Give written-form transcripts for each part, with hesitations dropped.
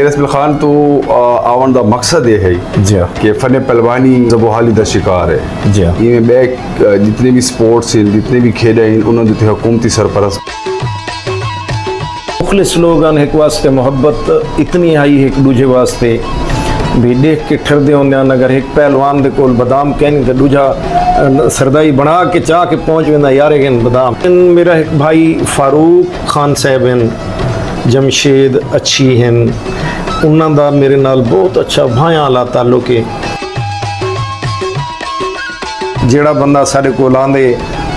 रस्मिल खान तो आवन का मकसद ये है जी कि फ़न पहलवानी ज़बोहाली का शिकार है जी इनमें बैक जितने भी स्पोर्ट्स हैं जितने भी खेल हैं उन्होंने जो हुकूमती सरपरस्त मुखलिस लोग एक वास्ते मुहब्बत इतनी आई एक दूजे वास्ते भी देख के ठरदे होंगे अगर एक पहलवान दे कोल बादाम कहनी तो दूजा सरदाई बना के चाह के पहुँच वेंदा यार गन बादाम। मेरा एक भाई फारूक खान साहब हैं जमशेद अच्छी हैं उन्हों का मेरे नाल बहुत अच्छा भाया वाला ताल्लुक है। जेड़ा बंदा साढ़े कोल आंदे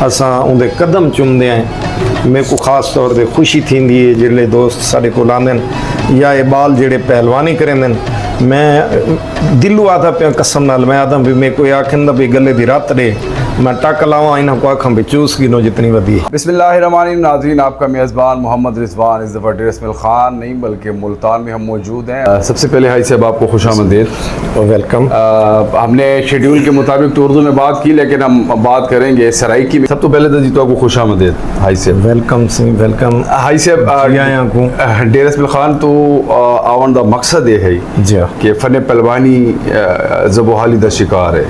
असां उनके कदम चुमते हैं मेरे को खास तौर पर खुशी थी है जेड़े दोस्त साढ़े कोल आंदे या ये बाल जेड़े पहलवानी करेंदे मैं दिलों आता पे कसम नाल मैं आता भी मेरे को आखिंदा भी गले दी रात रे मैं टक लावा इन्हों को आखा भी चूस गिनो जितनी वधी। बिस्मिल्लाहिर्रहमानिर्रहीम नाज़रीन, आपका मेज़बान मोहम्मद रिजवान इस दफ़ा रस्मिल खान नहीं बल्कि मुल्तान में हम मौजूद हैं। सबसे पहले हाई साहब आपको खुशामदीद, वेलकम। हमने शेड्यूल के मुताबिक तो उर्दू में बात की लेकिन हम बात करेंगे सराइकी में। सब तो पहले तो जी तो आपको खुशामदीद हाई साहब। वेलकम सिंह वेलकम हाई साहब रस्मिल खान तो आवन का मकसद ये है जी कि फ़न पहलवानी ज़बोहाली का शिकार है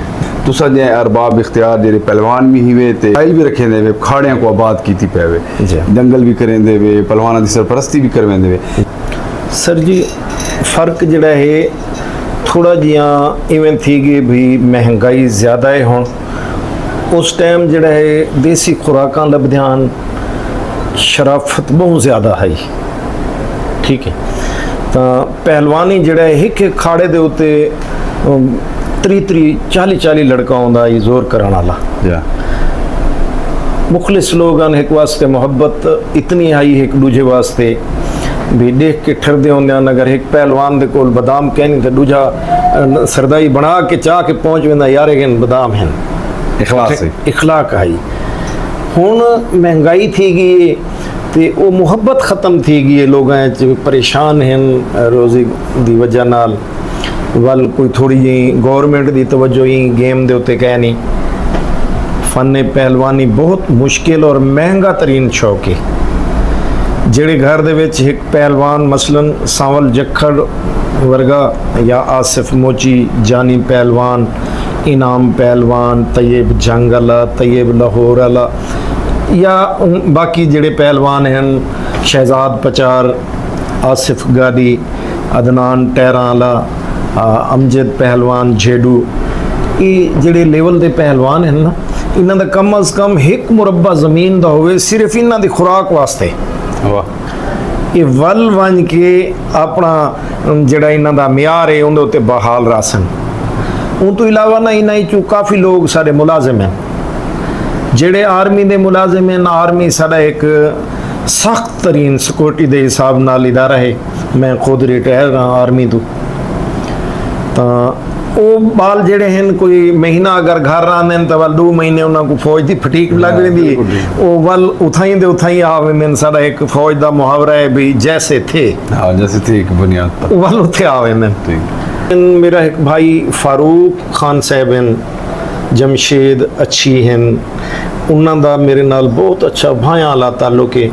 तुसा जे अरबाब इख्तियार जेरे पहलवान भी ही ते आई भी रखे दे खाड़ियां को आबाद कीती पैवे दंगल भी करें दे पहलवाना की सरपरस्ती भी करवें दे। सर जी फ़र्क जड़ा है थोड़ा जिया इवें थी कि भी महंगाई ज़्यादा है हुण उस टाइम जड़ा है देसी खुराकां दा ध्यान शराफत बहुत ज़्यादा है ठीक है तो पहलवानी जड़ा है एक खाड़े दे उत्ते 40 लड़का आंदा जोर कराने वाला मुखलिस लोग एक वास्ते मुहब्बत इतनी आई एक दूजे वास्ते भी देख के ठरदे होंगे अगर एक पहलवान दे कोल बादाम कहनी तो दूजा सरदाई बना के चाह के पहुँच वेंदा यार गन बादाम हैं इखलाक आई। हुण महंगाई थी गई तो वो मुहब्बत ख़त्म थी गई लोग परेशान हैं रोज़ी की वजह नाल वाल कोई थोड़ी जी गौरमेंट की तवज्जो ही गेम के उत्ते कह नहीं। फ़न पहलवानी बहुत मुश्किल और महंगा तरीन शौक है जेड़े घर दे विच एक पहलवान मसलन सांवल जखड़ वर्गा या आसिफ मोची जानी पहलवान इनाम पहलवान तैयब जंग वाला तैयब लाहौर वाला या बाकी जेड़े पहलवान हैं शहजाद पचार आसिफ गादी अदनान टहरा वाला अमजद पहलवान झेडू ये जेड़े लेवल के पहलवान हैं ना इन्हों का कम अज़ कम एक मुरब्बा ज़मीन का हो सिर्फ इन्हों की खुराक वास्ते ये वल वन के अपना जड़ा इन्हों का म्यार है उनके उत्ते बहाल रासन उन तो इलावा ना इन्हों चू काफ़ी लोग सारे मुलाजिम हैं जेड़े आर्मी के मुलाजिम हैं। आर्मी साड़ा एक सख्त तरीन सिक्योरिटी के हिसाब नाल इदारा है मैं खुद रिटायर हाँ आर्मी तो वो बाल जेड़े हैं कोई महीना अगर घर आने तो वाल 2 महीने उन्होंने फौज की फटीक लग रही है वो वाल उथाई दे उथाई आ वेंदे साड़ा एक फौज का मुहावरा है भी जैसे थे एक बुनियाद पर वाल उथे आ वेंदे। मेरा एक भाई फारूक खान साहब हैं जमशेद अच्छी हैं उन्हों का मेरे नाल बहुत अच्छा भाया वाला ताल्लुक है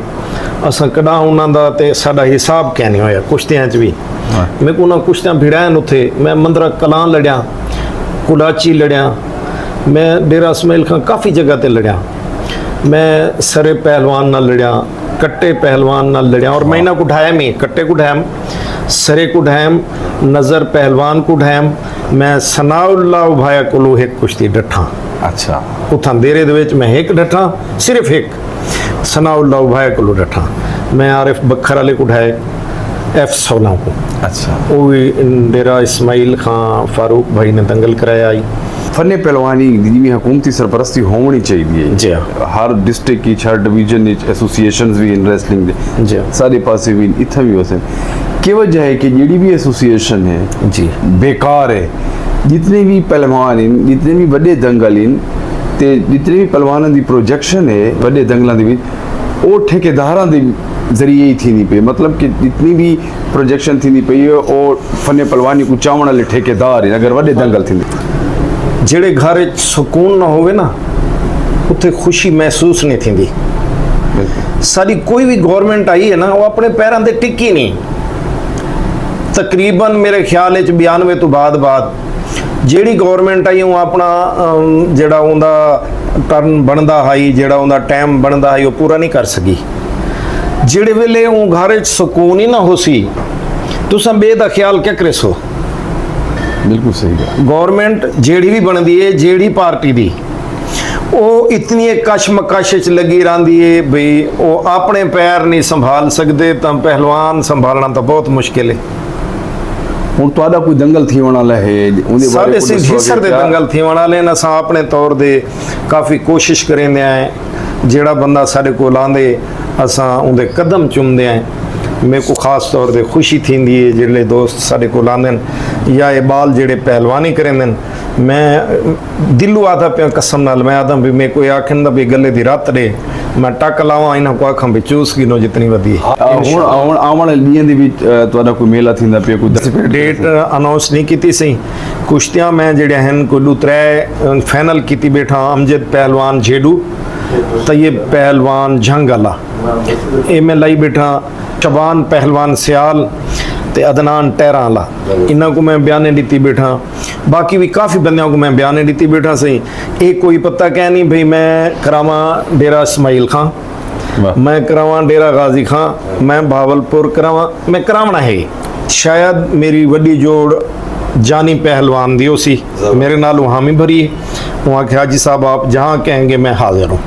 असां कदा उन्हों का तो साड़ा हिसाब क्या नहीं होया कुश्तियां भी मेरे को उन्होंने कुश्तियां भिड़ायन उत्थे मैं मंदरा कलां लड़िया कुलाची लड़िया मैं डेरा इसमाइल खां काफ़ी जगह ते लड़िया मैं सरे पहलवान नाल लड़िया कट्टे पहलवान नाल लड़िया और मैं इन्हां को ढायम ही कट्टे को ढायम सरे को ढायम नज़र पहलवान को ढायम मैं सनाउल्ला भाया कोलो एक कुश्ती डठा अच्छा उथा देरे दे विच मैं एक डठा सिर्फ एक सनाउल्ला भाया कोलो डठा मैं आरिफ बखर वाले को ढाए F16 को अच्छा वो भी डेरा इस्माइल खां फारूक भाई ने दंगल कराया आई। फ़न पहलवानी जिमें हुकूमती सरपरस्ती होनी चाहिए जी हर डिस्ट्रिक्ट की 6 डिवीजन एसोसिएशन भी इन रेसलिंग दे जी सारे पासे भी इतना भी वैसे की वजह है कि जी भी एसोसिएशन है जी बेकार है जितने भी पहलवान इन जितने भी बड़े दंगल इन ते जितने भी पहलवानों की प्रोजेक्शन है बड़े दंगलों के वो ठेकेदारां दे जरिए ही थी पे मतलब कि जितनी भी प्रोजेक्शन थी पई है और फ़न पहलवानी को चावण वाले ठेकेदार है अगर वड्डे दंगल थी जेड़े घर सुकून ना होवे ना उत्थे खुशी महसूस नहीं थी। सारी कोई भी गवर्नमेंट आई है ना वो अपने पैरों से टिकी नहीं ਤਕਰੀਬਨ ਮੇਰੇ ਖਿਆਲ ਵਿੱਚ 92 ਤੋਂ ਬਾਅਦ ਜਿਹੜੀ ਗਵਰਨਮੈਂਟ ਆਈ ਉਹ ਆਪਣਾ ਜਿਹੜਾ ਉਹਦਾ ਟਰਨ ਬਣਦਾ ਹਾਈ, ਜਿਹੜਾ ਉਹਦਾ ਟਾਈਮ ਬਣਦਾ ਹਾਈ, ਉਹ ਪੂਰਾ ਨਹੀਂ ਕਰ ਸਕੀ। ਜਿਹੜੇ ਵੇਲੇ ਉਹ ਘਰ ਵਿੱਚ ਸਕੂਨ ਹੀ ਨਾ ਹੋ ਸੀ, ਤੁਸੀਂ ਬੇਦਾ ਖਿਆਲ ਕਿਆ ਕਰੇ ਸੋ। ਬਿਲਕੁਲ ਸਹੀ ਗੱਲ। ਗਵਰਨਮੈਂਟ ਜਿਹੜੀ ਵੀ ਬਣਦੀ ਹੈ, ਜਿਹੜੀ ਪਾਰਟੀ ਦੀ, ਉਹ ਇਤਨੀ ਕਸ਼ਮਕਸ਼ ਚ ਲੱਗੀ ਰਹਿੰਦੀ ਹੈ ਬਈ ਉਹ ਆਪਣੇ ਪੈਰ ਨਹੀਂ ਸੰਭਾਲ ਸਕਦੇ, ਤਾਂ ਪਹਿਲਵਾਨ ਸੰਭਾਲਣਾ ਤਾਂ ਬਹੁਤ ਮੁਸ਼ਕਿਲ ਹੈ। ਹੁਣ ਤੁਹਾਡਾ ਕੋਈ ਦੰਗਲ ਥੀ ਵਾਲਾ ਹੈ ਉਹਦੇ ਸਾਡੇ ਕੋਈ ਹਿੱਸਰ ਦੇ ਦੱਸੋਗੇ ਦੰਗਲ ਥੀ ਵਾਲੇ ਨੇ। ਅਸਾਂ ਆਪਣੇ ਤੌਰ ਦੇ ਕਾਫੀ ਕੋਸ਼ਿਸ਼ ਕरेंदे आए, ਜਿਹੜਾ ਬੰਦਾ ਸਾਡੇ ਕੋਲ ਆਂਦੇ ਅਸਾਂ ਉਹਦੇ ਕਦਮ ਚੁੰਮਦੇ ਆਏ। ਮੇਰੇ ਕੋ ਖਾਸ ਤੌਰ ਤੇ ਖੁਸ਼ੀ ਥींदी है ਜਿਹੜੇ ਦੋਸਤ ਸਾਡੇ ਕੋਲ ਆਂਦੇ ਨੇ ਜਾਂ ਇਹ ਬਾਲ ਜਿਹੜੇ ਪਹਿਲਵਾਨੀ ਕरेंदे ਨੇ। ਮੈਂ ਦਿਲੋਂ ਆਦਾ ਪਿਆ ਕਸਮ ਨਾਲ, ਮੈਂ ਆਦਾ ਵੀ ਮੇਰੇ ਕੋਈ ਆਖਣ ਵੀ ਗੱਲੇ ਦੀ ਰਾਤ ਰੇ ਮੈਂ ਟੱਕ ਲਾਵਾਂ ਇਹਨਾਂ ਕੋ ਆਖਾਂ ਵੀ ਚੂਸ ਗਿਨੋ ਜਿਤਨੀ ਵਧੀ। ਹੁਣ ਆਉਣ ਵਾਲੇ ਡੀਆਂ ਦੇ ਵਿੱਚ ਤੁਹਾਡਾ ਕੋਈ ਮੇਲਾ ਥੀਂਦਾ ਪਿਆ, ਕੋਈ ਡੇਟ ਅਨਾਉਂਸ ਨਹੀਂ ਕੀਤੀ ਸੀ। ਕੁਸ਼ਤੀਆਂ ਮੈਂ ਜਿਹੜੀਆਂ ਹਨ ਕੁੱਲੂ 3 ਫਾਈਨਲ ਕੀਤੀ ਬੈਠਾ। ਅਮਜਦ ਪਹਿਲਵਾਨ ਜੇਡੂ, तैयब पहलवान झंगला, ये मैं लाई बैठा। शबान पहलवान सियाल ते अदनान टहराला, इन्हों को मैं बयाने दी बैठा। बाकी भी काफ़ी बंदों को मैं बयाने दी बैठा सही। एक कोई पता कह नहीं भाई मैं करावा डेरा इस्माइल खां, मैं करावा डेरा गाजी खां, मैं भावलपुर करावा, मैं करावना है। शायद मेरी वड्डी जोड़ जानी पहलवान दी सी, मेरे नाल हामी भरी। वहाँ के हाजी साहब आप जहाँ कहेंगे मैं हाजिर हूँ।